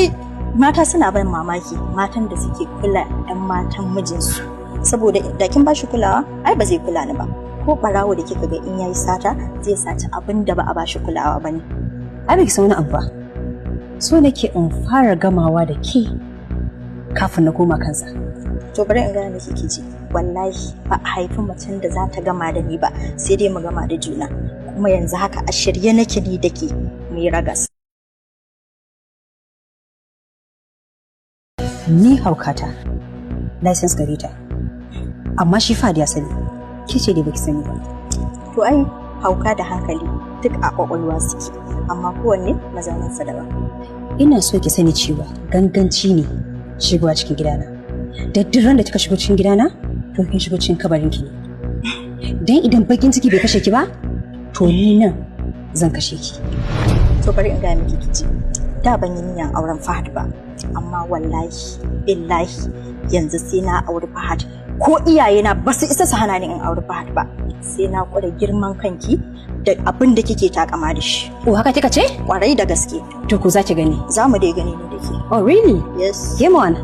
ai mata suna ban mamaki matan da suke kula ɗan matan mijinsu saboda da kin bashi kulawa ai ba zai kula ni ba ko barawo da kika ga in yayi sata zai saci abin da ba a bashi kulawa bane. Ai bai san wani abu ba. So nake in fara gamawa da ke kafin na koma kansa. To bari in gaya miki kici wallahi ba a haifi macen da za ta gama da ni ba sai dai mu gama da juna kuma yanzu haka a shirye nake ni dake mu yi ragas. Ni haukata license gare ta amma shi Fahad ya sani ke ce dai baki sani ba. To ai hauka da hankali duk a kwakwalwa suke amma kowanne mazauninsa daban. Ina so ki sani cewa ganganci ne shigowa cikin gidana. Da duk ran da kika shigo cikin gidana to kin shigo cikin kabarin ki ne. Dan idan bakin ciki bai kashe ki ba to ni nan zan kashe ki. To bari in ga miki kici. Da ban yi niyyar auren Fahad ba amma wallahi billahi yanzu sai na auri Fahad ko iyayena ba su isa su hana ni in auri Fahad ba sai na kware girman kanki da abin da kike takama da shi. Oh haka kika ce? Kwarai da gaske. To ku za ki gani? Za mu dai gani ne da ke. Oh really? Yes. Game on.